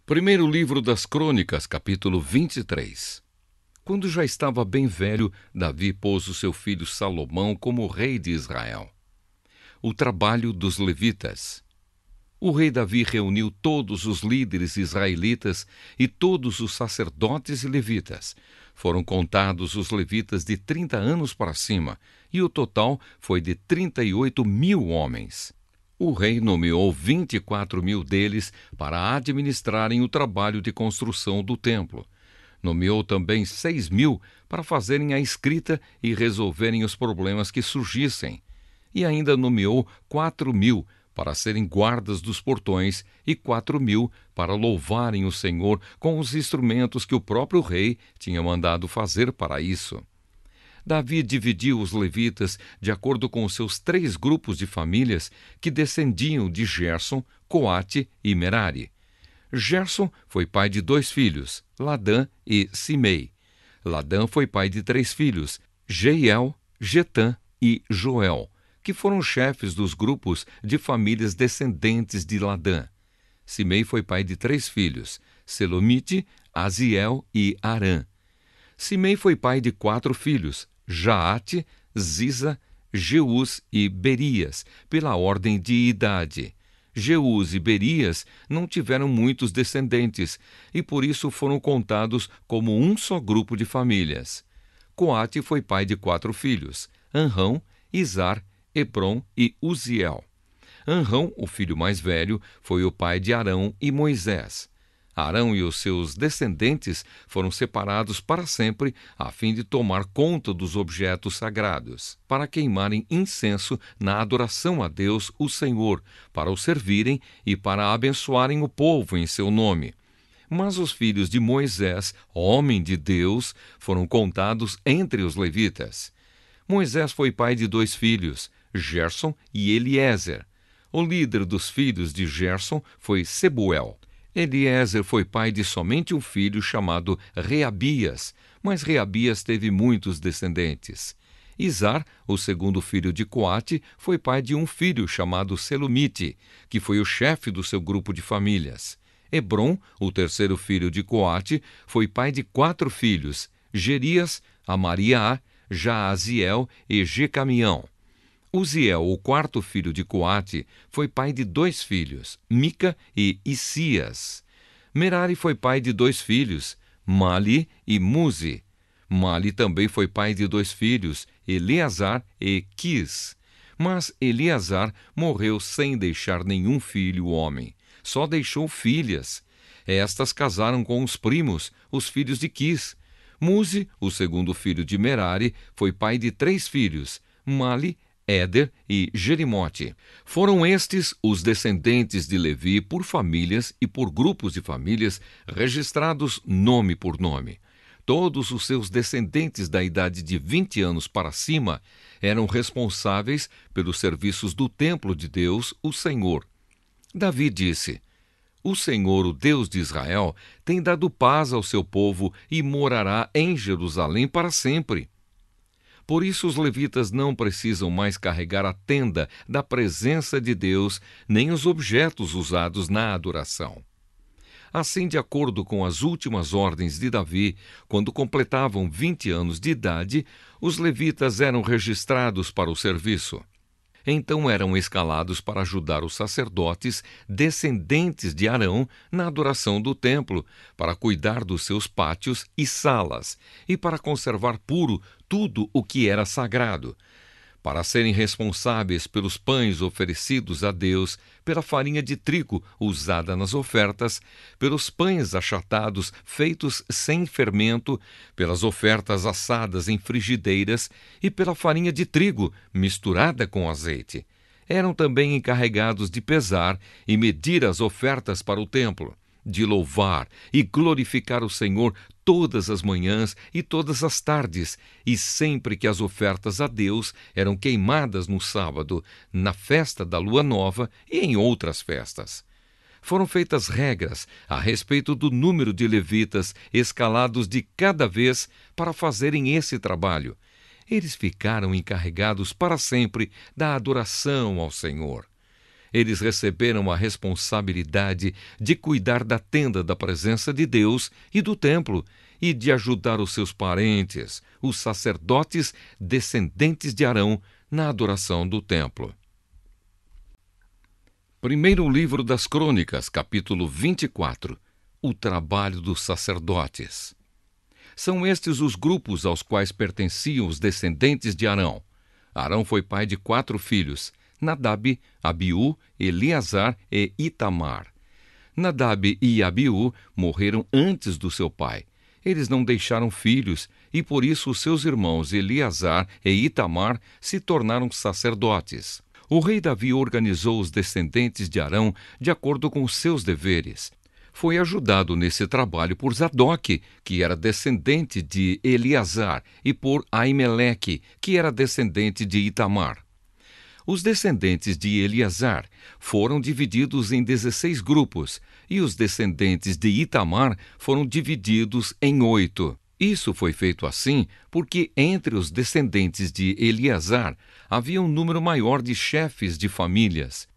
Primeiro livro das Crônicas, capítulo 23. Quando já estava bem velho, Davi pôs o seu filho Salomão como rei de Israel. O trabalho dos levitas. O rei Davi reuniu todos os líderes israelitas e todos os sacerdotes e levitas. Foram contados os levitas de 30 anos para cima, e o total foi de 38.000 homens. O rei nomeou 24.000 deles para administrarem o trabalho de construção do templo. Nomeou também 6.000 para fazerem a escrita e resolverem os problemas que surgissem. E ainda nomeou 4.000 para serem guardas dos portões e 4.000 para louvarem o Senhor com os instrumentos que o próprio rei tinha mandado fazer para isso. Davi dividiu os levitas de acordo com os seus 3 grupos de famílias que descendiam de Gerson, Coate e Merari. Gerson foi pai de 2 filhos, Ladã e Simei. Ladã foi pai de 3 filhos, Jeiel, Getã e Joel, que foram chefes dos grupos de famílias descendentes de Ladã. Simei foi pai de 3 filhos, Selomite, Aziel e Arã. Simei foi pai de 4 filhos, Jaate, Ziza, Jeús e Berias, pela ordem de idade. Jeús e Berias não tiveram muitos descendentes, e por isso foram contados como um só grupo de famílias. Coate foi pai de 4 filhos, Anrão, Izar, Hebron e Uziel. Anrão, o filho mais velho, foi o pai de Arão e Moisés. Arão e os seus descendentes foram separados para sempre, a fim de tomar conta dos objetos sagrados, para queimarem incenso na adoração a Deus, o Senhor, para o servirem e para abençoarem o povo em seu nome. Mas os filhos de Moisés, homem de Deus, foram contados entre os levitas. Moisés foi pai de 2 filhos, Gerson e Eliezer. O líder dos filhos de Gerson foi Sebuel. Eliezer foi pai de somente um filho chamado Reabias, mas Reabias teve muitos descendentes. Izar, o segundo filho de Coate, foi pai de um filho chamado Selomite, que foi o chefe do seu grupo de famílias. Hebron, o terceiro filho de Coate, foi pai de 4 filhos, Gerias, Amariá, Jaaziel e Jecamião. Uziel, o quarto filho de Coate, foi pai de 2 filhos, Mica e Isias. Merari foi pai de 2 filhos, Mali e Muzi. Mali também foi pai de 2 filhos, Eleazar e Quis. Mas Eleazar morreu sem deixar nenhum filho homem, só deixou filhas. Estas casaram com os primos, os filhos de Quis. Muzi, o segundo filho de Merari, foi pai de 3 filhos, Mali, Éder e Jerimote. Foram estes os descendentes de Levi por famílias e por grupos de famílias registrados nome por nome. Todos os seus descendentes da idade de 20 anos para cima eram responsáveis pelos serviços do templo de Deus, o Senhor. Davi disse: O Senhor, o Deus de Israel, tem dado paz ao seu povo e morará em Jerusalém para sempre. Por isso os levitas não precisam mais carregar a tenda da presença de Deus, nem os objetos usados na adoração. Assim, de acordo com as últimas ordens de Davi, quando completavam 20 anos de idade, os levitas eram registrados para o serviço. Então eram escalados para ajudar os sacerdotes descendentes de Arão na adoração do templo, para cuidar dos seus pátios e salas, e para conservar puro tudo o que era sagrado, para serem responsáveis pelos pães oferecidos a Deus, pela farinha de trigo usada nas ofertas, pelos pães achatados feitos sem fermento, pelas ofertas assadas em frigideiras e pela farinha de trigo misturada com azeite. Eram também encarregados de pesar e medir as ofertas para o templo, de louvar e glorificar o Senhor todas as manhãs e todas as tardes, e sempre que as ofertas a Deus eram queimadas no sábado, na festa da lua nova e em outras festas. Foram feitas regras a respeito do número de levitas escalados de cada vez para fazerem esse trabalho. Eles ficaram encarregados para sempre da adoração ao Senhor. Eles receberam a responsabilidade de cuidar da tenda da presença de Deus e do templo, e de ajudar os seus parentes, os sacerdotes descendentes de Arão, na adoração do templo. Primeiro livro das Crônicas, capítulo 24. O trabalho dos sacerdotes. São estes os grupos aos quais pertenciam os descendentes de Arão. Arão foi pai de 4 filhos: Nadab, Abiú, Eleazar e Itamar. Nadab e Abiú morreram antes do seu pai. Eles não deixaram filhos, e por isso os seus irmãos Eleazar e Itamar se tornaram sacerdotes. O rei Davi organizou os descendentes de Arão de acordo com seus deveres. Foi ajudado nesse trabalho por Zadok, que era descendente de Eleazar, e por Aimeleque, que era descendente de Itamar. Os descendentes de Eleazar foram divididos em 16 grupos, e os descendentes de Itamar foram divididos em 8. Isso foi feito assim porque entre os descendentes de Eleazar havia um número maior de chefes de famílias.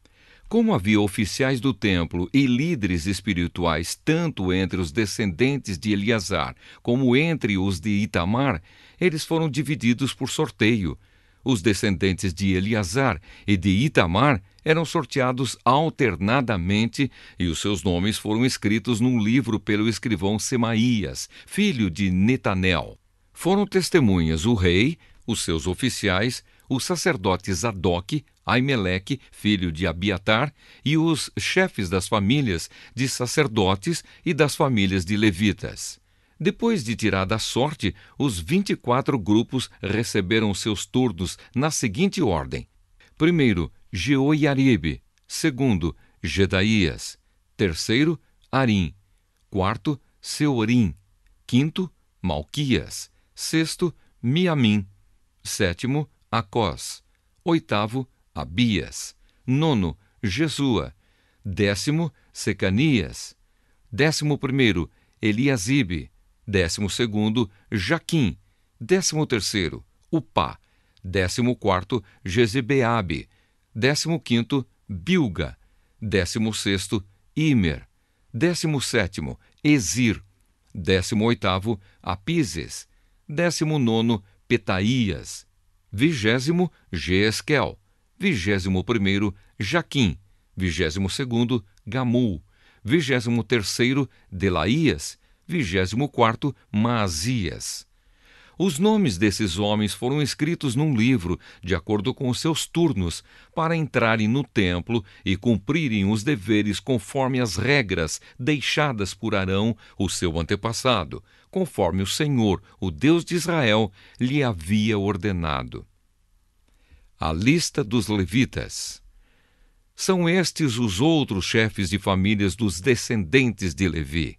Como havia oficiais do templo e líderes espirituais tanto entre os descendentes de Eleazar como entre os de Itamar, eles foram divididos por sorteio. Os descendentes de Eleazar e de Itamar eram sorteados alternadamente e os seus nomes foram escritos num livro pelo escrivão Semaías, filho de Netanel. Foram testemunhas o rei, os seus oficiais, o sacerdote Zadok, Aimeleque, filho de Abiatar, e os chefes das famílias de sacerdotes e das famílias de levitas. Depois de tirada a sorte, os 24 grupos receberam seus turnos na seguinte ordem: primeiro, Jeoiaribe; segundo, Jedaías; terceiro, Arim; quarto, Seorim; quinto, Malquias; sexto, Miamim; sétimo, Acós; oitavo, Abias; nono, Jesua; décimo, Secanias; 11º, Eliasibe; 12º, Jaquim; 13º, Upá; 14º, Jezebeabe; 15º, Bilga; 16º, Imer; 17º, Ezir; 18º, Apises; 19º, Petaías; 20º, Jeesquel; 21º, Jaquim; 22º, Gamul; 23º, Delaías; 24º, Maazias. Os nomes desses homens foram escritos num livro, de acordo com os seus turnos, para entrarem no templo e cumprirem os deveres conforme as regras deixadas por Arão, o seu antepassado, conforme o Senhor, o Deus de Israel, lhe havia ordenado. A lista dos levitas. São estes os outros chefes de famílias dos descendentes de Levi: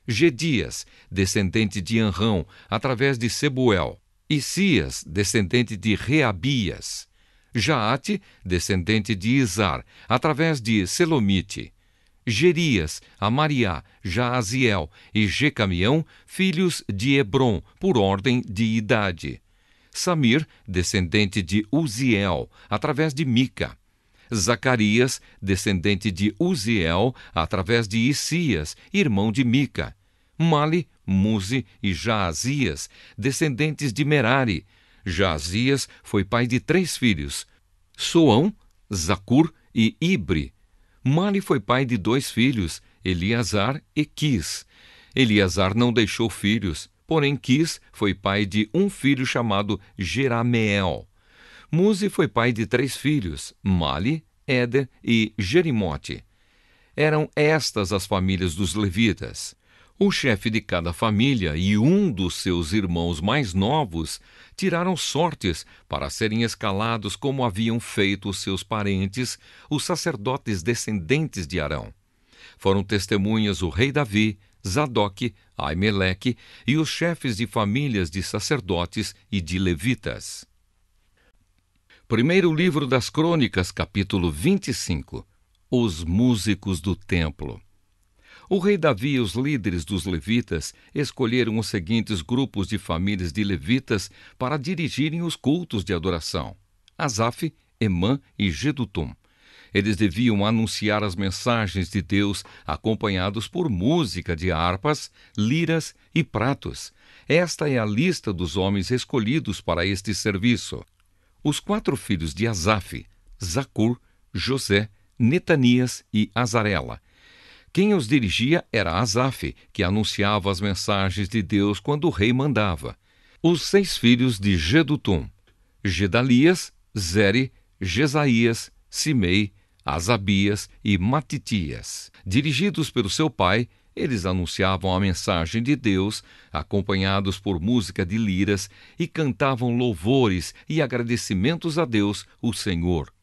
Gedias, descendente de Anrão, através de Sebuel; Isias, descendente de Reabias; Jaate, descendente de Izar, através de Selomite; Gerias, Amariá, Jaaziel e Jecamião, filhos de Hebron, por ordem de idade; Samir, descendente de Uziel, através de Mica; Zacarias, descendente de Uziel, através de Isias, irmão de Mica; Mali, Muzi e Jaazias, descendentes de Merari. Jaazias foi pai de 3 filhos: Soão, Zacur e Ibre. Mali foi pai de 2 filhos, Eleazar e Quis. Eleazar não deixou filhos, porém Quis foi pai de um filho chamado Jerameel. Muzi foi pai de 3 filhos, Mali, Éder e Jerimote. Eram estas as famílias dos levitas. O chefe de cada família e um dos seus irmãos mais novos tiraram sortes para serem escalados como haviam feito os seus parentes, os sacerdotes descendentes de Arão. Foram testemunhas o rei Davi, Zadok, Aimeleque e os chefes de famílias de sacerdotes e de levitas. Primeiro livro das Crônicas, capítulo 25. Os músicos do templo. O rei Davi e os líderes dos levitas escolheram os seguintes grupos de famílias de levitas para dirigirem os cultos de adoração: Asaf, Emã e Jedutum. Eles deviam anunciar as mensagens de Deus acompanhados por música de harpas, liras e pratos. Esta é a lista dos homens escolhidos para este serviço. Os 4 filhos de Asaf: Zacur, José, Netanias e Azarela. Quem os dirigia era Asaf, que anunciava as mensagens de Deus quando o rei mandava. Os 6 filhos de Jedutum: Gedalias, Zeri, Jesaías, Simei, Asabias e Matitias. Dirigidos pelo seu pai, eles anunciavam a mensagem de Deus, acompanhados por música de liras, e cantavam louvores e agradecimentos a Deus, o Senhor.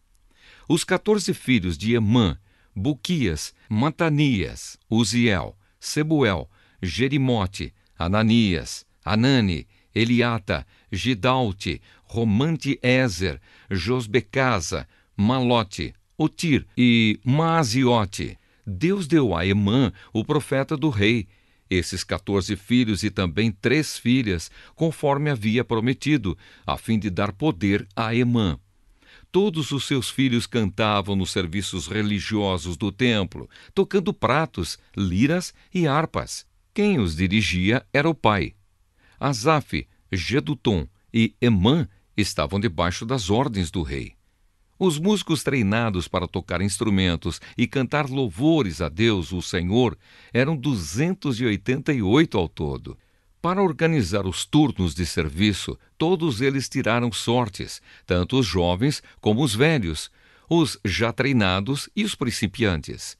Os 14 filhos de Emã: Buquias, Matanias, Uziel, Sebuel, Jerimote, Ananias, Anani, Eliata, Gidalte, Romante-Ezer, Josbecasa, Malote, Otir e Maaziote. Deus deu a Emã, o profeta do rei, esses 14 filhos e também 3 filhas, conforme havia prometido, a fim de dar poder a Emã. Todos os seus filhos cantavam nos serviços religiosos do templo, tocando pratos, liras e harpas. Quem os dirigia era o pai. Asaf, Jedutum e Emã estavam debaixo das ordens do rei. Os músicos treinados para tocar instrumentos e cantar louvores a Deus, o Senhor, eram 288 ao todo. Para organizar os turnos de serviço, todos eles tiraram sortes, tanto os jovens como os velhos, os já treinados e os principiantes.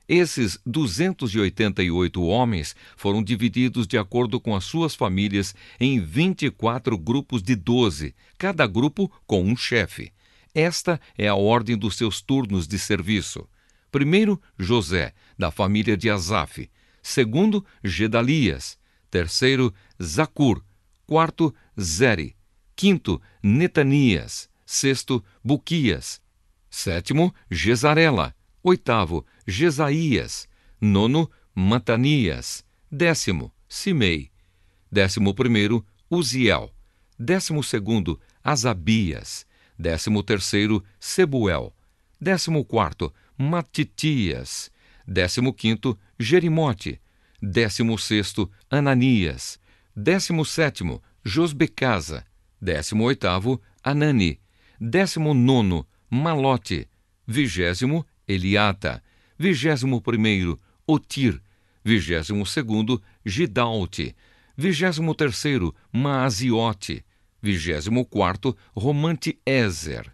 Esses 288 homens foram divididos de acordo com as suas famílias em 24 grupos de 12, cada grupo com um chefe. Esta é a ordem dos seus turnos de serviço. Primeiro, José, da família de Asaf. Segundo, Gedalias. Terceiro, Zacur. Quarto, Zeri. Quinto, Netanias. Sexto, Buquias. Sétimo, Jezarela. Oitavo, Jesaías. Nono, Matanias. 10º, Simei. 11º, Uziel. 12º, Asabias. 13º, Sebuel. 14º, Matitias. 15º, Jerimote. 16º, Ananias. 17º, Josbecasa. 18º, Anani. 19º, Malote. 20º, Eliata. 21º, Otir. 22º, Gidalte. 23º, Maaziote. 24º, Romante-Ezer.